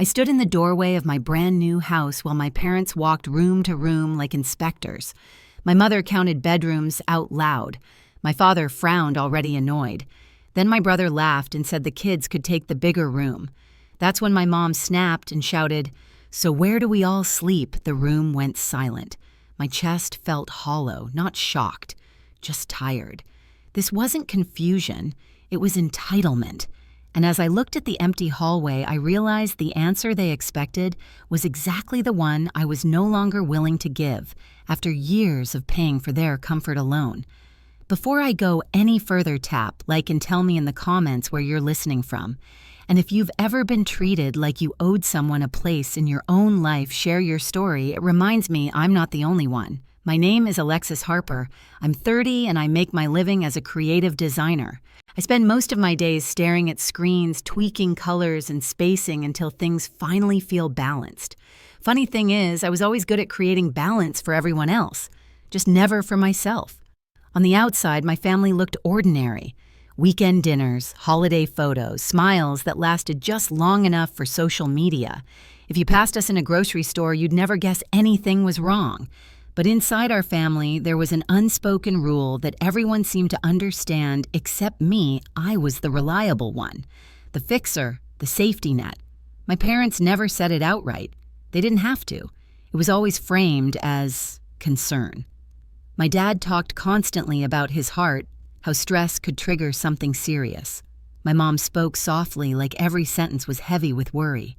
I stood in the doorway of my brand new house while my parents walked room to room like inspectors. My mother counted bedrooms out loud. My father frowned, already annoyed. Then my brother laughed and said the kids could take the bigger room. That's when my mom snapped and shouted, "So where do we all sleep?" The room went silent. My chest felt hollow, not shocked, just tired. This wasn't confusion, it was entitlement. And as I looked at the empty hallway, I realized the answer they expected was exactly the one I was no longer willing to give after years of paying for their comfort alone. Before I go any further, tap like and tell me in the comments where you're listening from. And if you've ever been treated like you owed someone a place in your own life, share your story. It reminds me I'm not the only one. My name is Alexis Harper. I'm 30 and I make my living as a creative designer. I spend most of my days staring at screens, tweaking colors and spacing until things finally feel balanced. Funny thing is, I was always good at creating balance for everyone else, just never for myself. On the outside, my family looked ordinary. Weekend dinners, holiday photos, smiles that lasted just long enough for social media. If you passed us in a grocery store, you'd never guess anything was wrong. But inside our family, there was an unspoken rule that everyone seemed to understand except me. I was the reliable one, the fixer, the safety net. My parents never said it outright. They didn't have to. It was always framed as concern. My dad talked constantly about his heart, how stress could trigger something serious. My mom spoke softly, like every sentence was heavy with worry.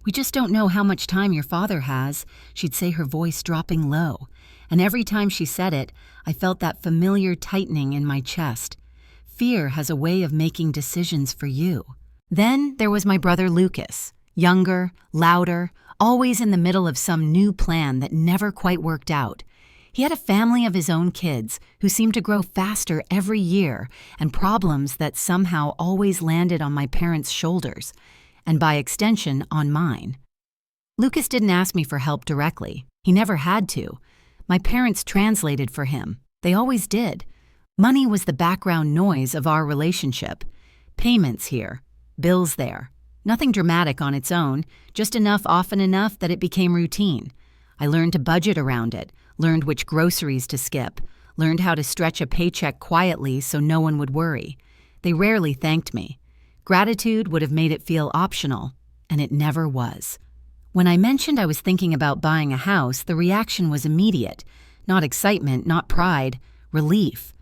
"We just don't know how much time your father has," she'd say, her voice dropping low. And every time she said it, I felt that familiar tightening in my chest. Fear has a way of making decisions for you. Then there was my brother Lucas, younger, louder, always in the middle of some new plan that never quite worked out. He had a family of his own kids who seemed to grow faster every year, and problems that somehow always landed on my parents' shoulders, and by extension, on mine. Lucas didn't ask me for help directly. He never had to. My parents translated for him. They always did. Money was the background noise of our relationship. Payments here, bills there. Nothing dramatic on its own, just enough often enough that it became routine. I learned to budget around it, learned which groceries to skip, learned how to stretch a paycheck quietly so no one would worry. They rarely thanked me. Gratitude would have made it feel optional, and it never was. When I mentioned I was thinking about buying a house, the reaction was immediate. Not excitement, not pride, relief.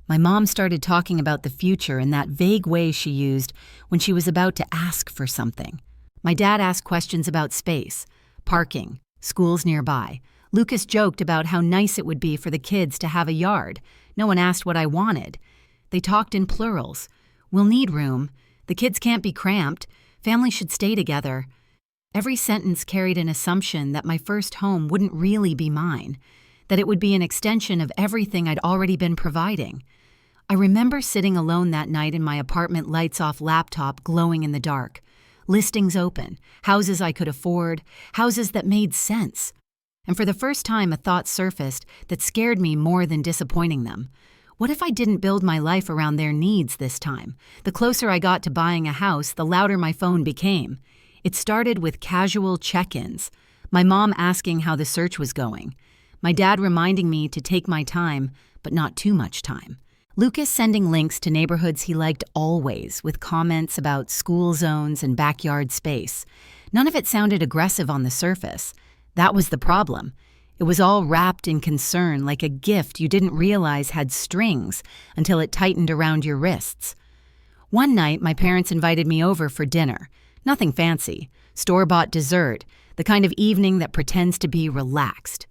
My mom started talking about the future in that vague way she used when she was about to ask for something. My dad asked questions about space, parking, schools nearby. Lucas joked about how nice it would be for the kids to have a yard. No one asked what I wanted. They talked in plurals. "We'll need room. The kids can't be cramped. Families should stay together." Every sentence carried an assumption that my first home wouldn't really be mine, that it would be an extension of everything I'd already been providing. I remember sitting alone that night in my apartment lights-off laptop glowing in the dark. Listings open, houses I could afford, houses that made sense. And for the first time, a thought surfaced that scared me more than disappointing them. What if I didn't build my life around their needs this time? The closer I got to buying a house, the louder my phone became. It started with casual check-ins, my mom asking how the search was going, my dad reminding me to take my time, but not too much time. Lucas sending links to neighborhoods he liked always, with comments about school zones and backyard space. None of it sounded aggressive on the surface. That was the problem. It was all wrapped in concern, like a gift you didn't realize had strings until it tightened around your wrists. One night, my parents invited me over for dinner. Nothing fancy, store-bought dessert, the kind of evening that pretends to be relaxed.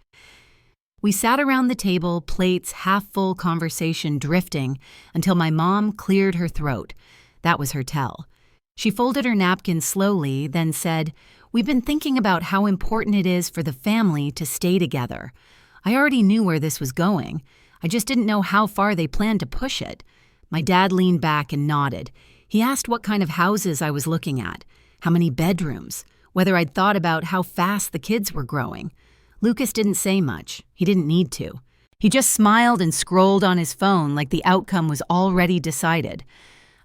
We sat around the table, plates half-full, conversation drifting, until my mom cleared her throat. That was her tell. She folded her napkin slowly, then said, "We've been thinking about how important it is for the family to stay together. I already knew where this was going. I just didn't know how far they planned to push it." My dad leaned back and nodded. He asked what kind of houses I was looking at, how many bedrooms, whether I'd thought about how fast the kids were growing. Lucas didn't say much. He didn't need to. He just smiled and scrolled on his phone like the outcome was already decided.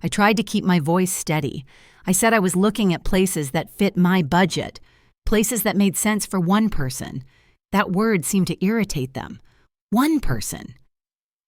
I tried to keep my voice steady. I said I was looking at places that fit my budget, places that made sense for one person. That word seemed to irritate them. One person.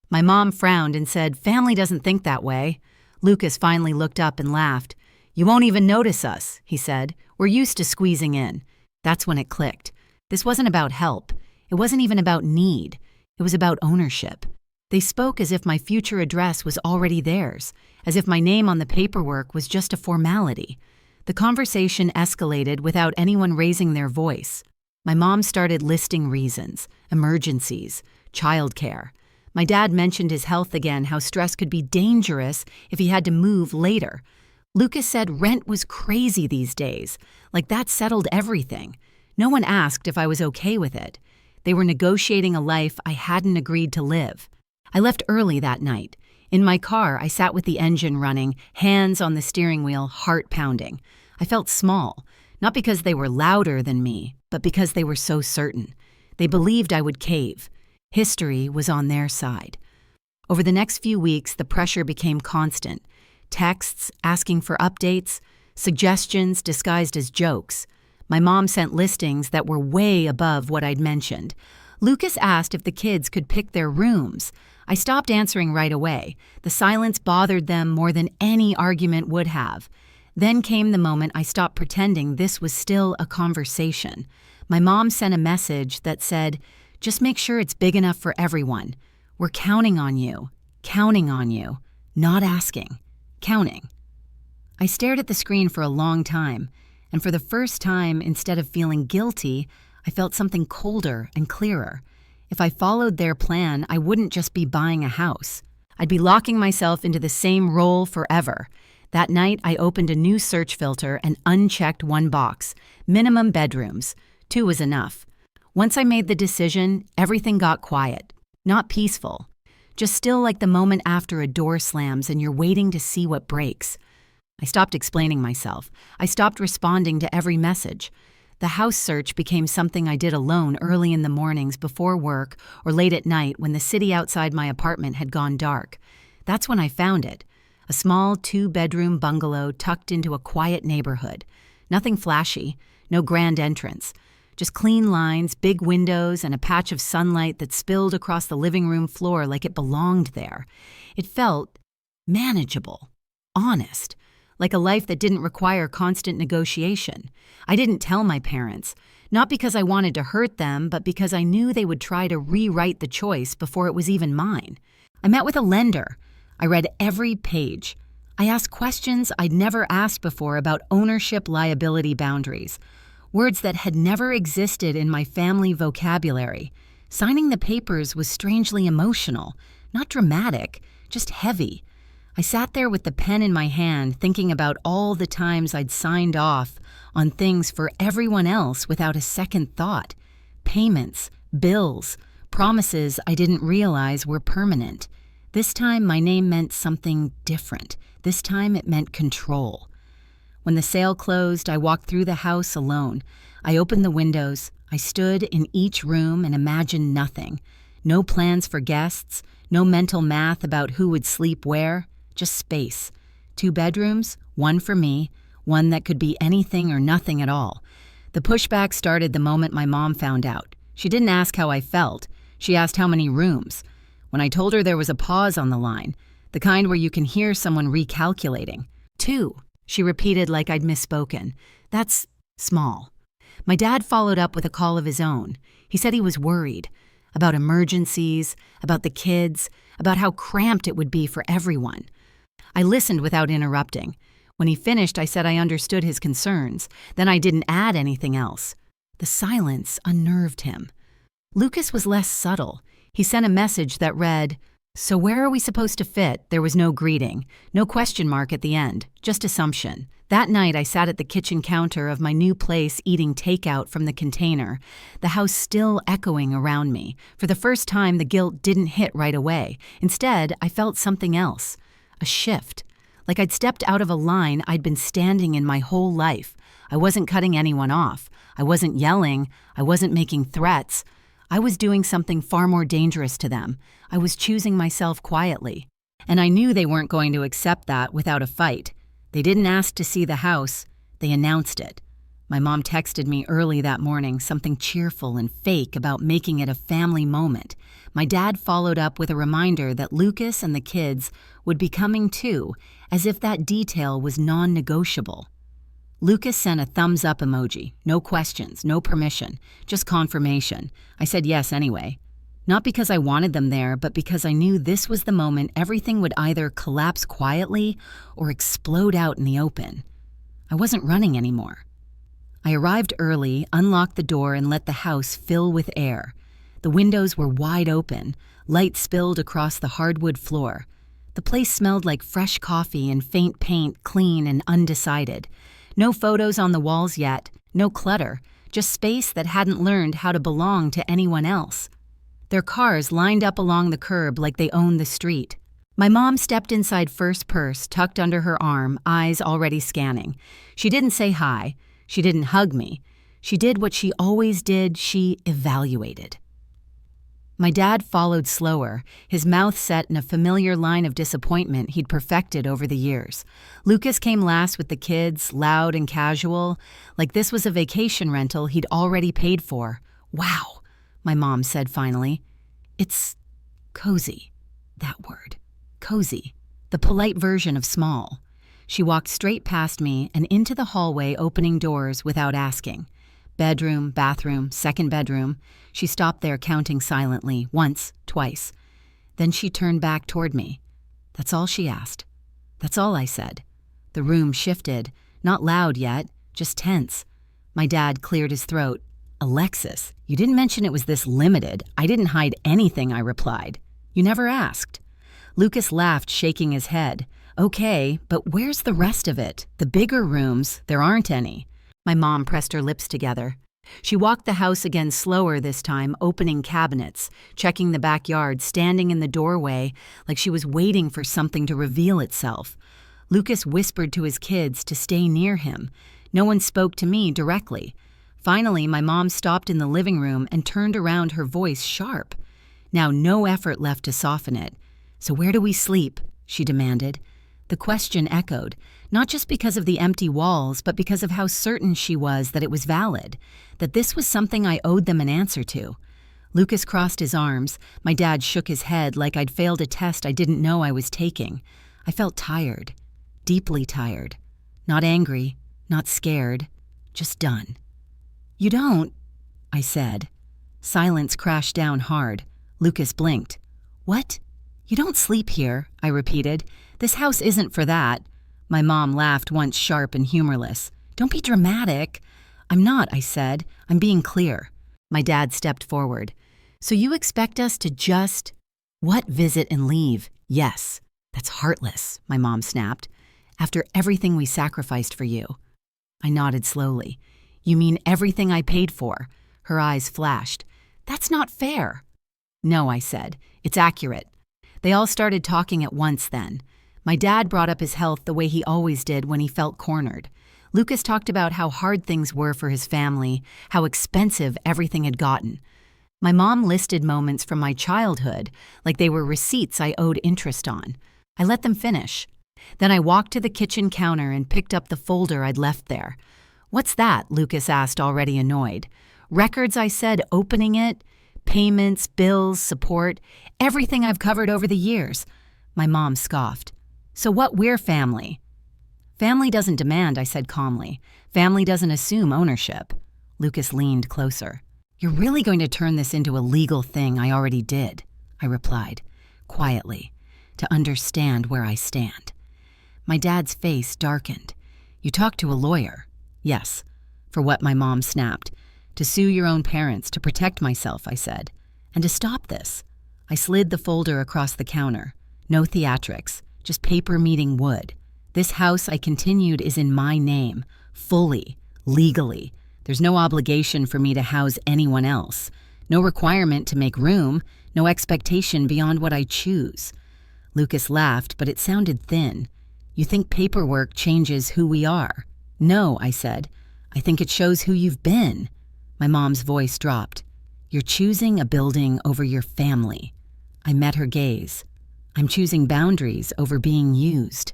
My mom frowned and said, "Family doesn't think that way." Lucas finally looked up and laughed. "You won't even notice us," he said. "We're used to squeezing in." That's when it clicked. This wasn't about help. It wasn't even about need. It was about ownership. They spoke as if my future address was already theirs, as if my name on the paperwork was just a formality. The conversation escalated without anyone raising their voice. My mom started listing reasons: emergencies, childcare. My dad mentioned his health again, how stress could be dangerous if he had to move later. Lucas said rent was crazy these days, like that settled everything. No one asked if I was okay with it. They were negotiating a life I hadn't agreed to live. I left early that night. In my car, I sat with the engine running, hands on the steering wheel, heart pounding. I felt small, not because they were louder than me, but because they were so certain. They believed I would cave. History was on their side. Over the next few weeks, the pressure became constant. Texts asking for updates, suggestions disguised as jokes. My mom sent listings that were way above what I'd mentioned. Lucas asked if the kids could pick their rooms. I stopped answering right away. The silence bothered them more than any argument would have. Then came the moment I stopped pretending this was still a conversation. My mom sent a message that said, "Just make sure it's big enough for everyone. We're counting on you. Counting on you. Not asking. Counting." I stared at the screen for a long time, and for the first time, instead of feeling guilty, I felt something colder and clearer. If I followed their plan, I wouldn't just be buying a house. I'd be locking myself into the same role forever. That night, I opened a new search filter and unchecked one box: minimum bedrooms. 2 was enough. Once I made the decision, everything got quiet. Not peaceful. Just still, like the moment after a door slams and you're waiting to see what breaks. I stopped explaining myself. I stopped responding to every message. The house search became something I did alone early in the mornings before work or late at night when the city outside my apartment had gone dark. That's when I found it. A small 2-bedroom bungalow tucked into a quiet neighborhood. Nothing flashy, no grand entrance. Just clean lines, big windows, and a patch of sunlight that spilled across the living room floor like it belonged there. It felt manageable, honest, like a life that didn't require constant negotiation. I didn't tell my parents, not because I wanted to hurt them, but because I knew they would try to rewrite the choice before it was even mine. I met with a lender. I read every page. I asked questions I'd never asked before about ownership liability boundaries, words that had never existed in my family vocabulary. Signing the papers was strangely emotional, not dramatic, just heavy. I sat there with the pen in my hand, thinking about all the times I'd signed off on things for everyone else without a second thought. Payments, bills, promises I didn't realize were permanent. This time my name meant something different. This time it meant control. When the sale closed, I walked through the house alone. I opened the windows. I stood in each room and imagined nothing. No plans for guests, no mental math about who would sleep where. Just space. 2 bedrooms, 1 for me, one that could be anything or nothing at all. The pushback started the moment my mom found out. She didn't ask how I felt. She asked how many rooms. When I told her there was a pause on the line, the kind where you can hear someone recalculating. 2, she repeated like I'd misspoken. That's small. My dad followed up with a call of his own. He said he was worried about emergencies, about the kids, about how cramped it would be for everyone. I listened without interrupting. When he finished, I said I understood his concerns. Then I didn't add anything else. The silence unnerved him. Lucas was less subtle. He sent a message that read, "So where are we supposed to fit?" There was no greeting, no question mark at the end, just assumption. That night, I sat at the kitchen counter of my new place eating takeout from the container, the house still echoing around me. For the first time, the guilt didn't hit right away. Instead, I felt something else. A shift. Like I'd stepped out of a line I'd been standing in my whole life. I wasn't cutting anyone off. I wasn't yelling. I wasn't making threats. I was doing something far more dangerous to them. I was choosing myself quietly. And I knew they weren't going to accept that without a fight. They didn't ask to see the house, they announced it. My mom texted me early that morning, something cheerful and fake about making it a family moment. My dad followed up with a reminder that Lucas and the kids would be coming too, as if that detail was non-negotiable. Lucas sent a thumbs-up emoji. No questions, no permission, just confirmation. I said yes anyway. Not because I wanted them there, but because I knew this was the moment everything would either collapse quietly or explode out in the open. I wasn't running anymore. I arrived early, unlocked the door, and let the house fill with air. The windows were wide open, light spilled across the hardwood floor. The place smelled like fresh coffee and faint paint, clean and undecided. No photos on the walls yet, no clutter, just space that hadn't learned how to belong to anyone else. Their cars lined up along the curb like they owned the street. My mom stepped inside first, purse tucked under her arm, eyes already scanning. She didn't say hi. She didn't hug me. She did what she always did. She evaluated. My dad followed slower, his mouth set in a familiar line of disappointment he'd perfected over the years. Lucas came last with the kids, loud and casual, like this was a vacation rental he'd already paid for. Wow, my mom said finally. It's cozy, that word. Cozy, the polite version of small. She walked straight past me and into the hallway, opening doors without asking. Bedroom, bathroom, second bedroom. She stopped there, counting silently, once, twice. Then she turned back toward me. That's all she asked. That's all I said. The room shifted, not loud yet, just tense. My dad cleared his throat. Alexis, you didn't mention it was this limited. I didn't hide anything, I replied. You never asked. Lucas laughed, shaking his head. Okay, but where's the rest of it? The bigger rooms, there aren't any. My mom pressed her lips together. She walked the house again slower this time, opening cabinets, checking the backyard, standing in the doorway like she was waiting for something to reveal itself. Lucas whispered to his kids to stay near him. No one spoke to me directly. Finally, my mom stopped in the living room and turned around, her voice sharp. Now no effort left to soften it. So where do we sleep? She demanded. The question echoed, not just because of the empty walls, but because of how certain she was that it was valid, that this was something I owed them an answer to. Lucas crossed his arms. My dad shook his head like I'd failed a test I didn't know I was taking. I felt tired, deeply tired. Not angry, not scared, just done. You don't, I said. Silence crashed down hard. Lucas blinked. What? You don't sleep here, I repeated. This house isn't for that. My mom laughed, once sharp and humorless. Don't be dramatic. I'm not, I said. I'm being clear. My dad stepped forward. So you expect us to just... What, visit and leave? Yes. That's heartless, my mom snapped. After everything we sacrificed for you. I nodded slowly. You mean everything I paid for? Her eyes flashed. That's not fair. No, I said. It's accurate. They all started talking at once then. My dad brought up his health the way he always did when he felt cornered. Lucas talked about how hard things were for his family, how expensive everything had gotten. My mom listed moments from my childhood like they were receipts I owed interest on. I let them finish. Then I walked to the kitchen counter and picked up the folder I'd left there. What's that? Lucas asked, already annoyed. Records, I said, opening it. Payments, bills, support, everything I've covered over the years. My mom scoffed. So what, we're family? Family doesn't demand, I said calmly. Family doesn't assume ownership. Lucas leaned closer. You're really going to turn this into a legal thing I already did, I replied, quietly, to understand where I stand. My dad's face darkened. You talked to a lawyer? Yes. For what, my mom snapped. To sue your own parents, to protect myself, I said. And to stop this. I slid the folder across the counter. No theatrics, just paper meeting wood. This house, I continued, is in my name, fully, legally. There's no obligation for me to house anyone else. No requirement to make room, no expectation beyond what I choose. Lucas laughed, but it sounded thin. You think paperwork changes who we are? No, I said. I think it shows who you've been. My mom's voice dropped. You're choosing a building over your family. I met her gaze. I'm choosing boundaries over being used.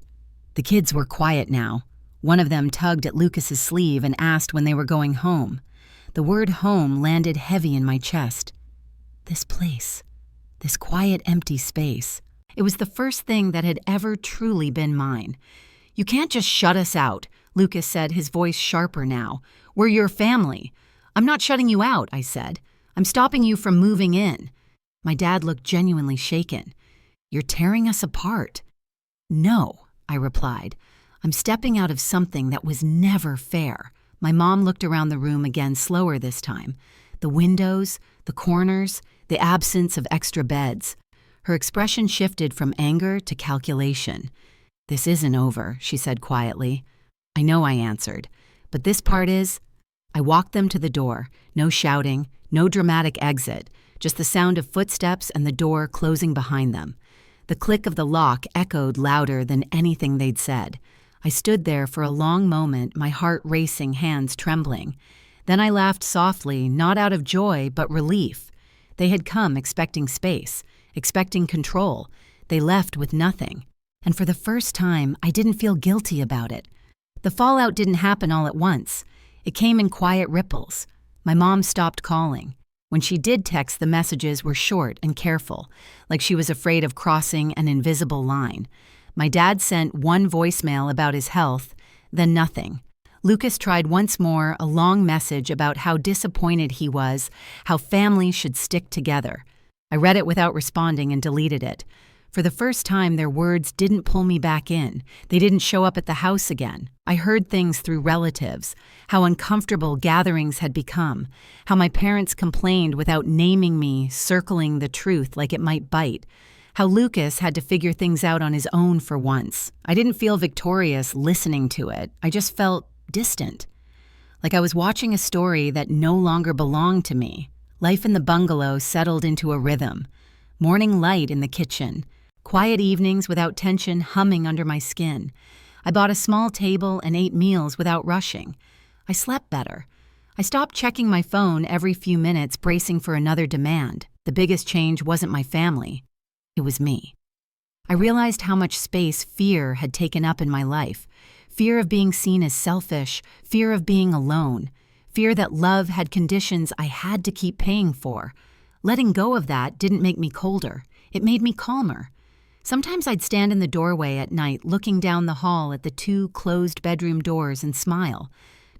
The kids were quiet now. One of them tugged at Lucas's sleeve and asked when they were going home. The word home landed heavy in my chest. This place. This quiet, empty space. It was the first thing that had ever truly been mine. "You can't just shut us out," Lucas said, his voice sharper now. "We're your family." "I'm not shutting you out," I said. "I'm stopping you from moving in." My dad looked genuinely shaken. "You're tearing us apart." "No," I replied. "I'm stepping out of something that was never fair." My mom looked around the room again, slower this time. The windows, the corners, the absence of extra beds. Her expression shifted from anger to calculation. "This isn't over," she said quietly. "I know," I answered. "But this part is." I walked them to the door. No shouting, no dramatic exit, just the sound of footsteps and the door closing behind them. The click of the lock echoed louder than anything they'd said. I stood there for a long moment, my heart racing, hands trembling. Then I laughed softly, not out of joy, but relief. They had come expecting space, expecting control. They left with nothing. And for the first time, I didn't feel guilty about it. The fallout didn't happen all at once. It came in quiet ripples. My mom stopped calling. When she did text, the messages were short and careful, like she was afraid of crossing an invisible line. My dad sent one voicemail about his health, then nothing. Lucas tried once more, a long message about how disappointed he was, how families should stick together. I read it without responding and deleted it. For the first time, their words didn't pull me back in. They didn't show up at the house again. I heard things through relatives, how uncomfortable gatherings had become, how my parents complained without naming me, circling the truth like it might bite, how Lucas had to figure things out on his own for once. I didn't feel victorious listening to it. I just felt distant, like I was watching a story that no longer belonged to me. Life in the bungalow settled into a rhythm. Morning light in the kitchen. Quiet evenings without tension humming under my skin. I bought a small table and ate meals without rushing. I slept better. I stopped checking my phone every few minutes, bracing for another demand. The biggest change wasn't my family. It was me. I realized how much space fear had taken up in my life. Fear of being seen as selfish, fear of being alone, fear that love had conditions I had to keep paying for. Letting go of that didn't make me colder. It made me calmer. Sometimes I'd stand in the doorway at night, looking down the hall at the 2 closed bedroom doors and smile.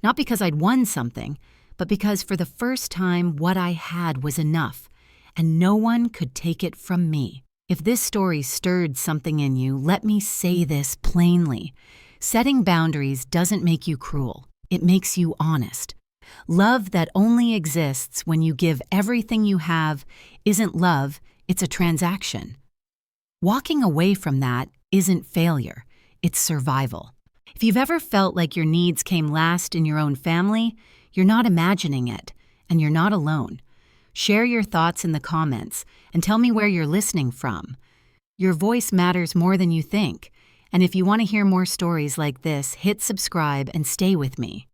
Not because I'd won something, but because for the first time what I had was enough, and no one could take it from me. If this story stirred something in you, let me say this plainly. Setting boundaries doesn't make you cruel. It makes you honest. Love that only exists when you give everything you have isn't love, it's a transaction. Walking away from that isn't failure, it's survival. If you've ever felt like your needs came last in your own family, you're not imagining it, and you're not alone. Share your thoughts in the comments and tell me where you're listening from. Your voice matters more than you think, and if you want to hear more stories like this, hit subscribe and stay with me.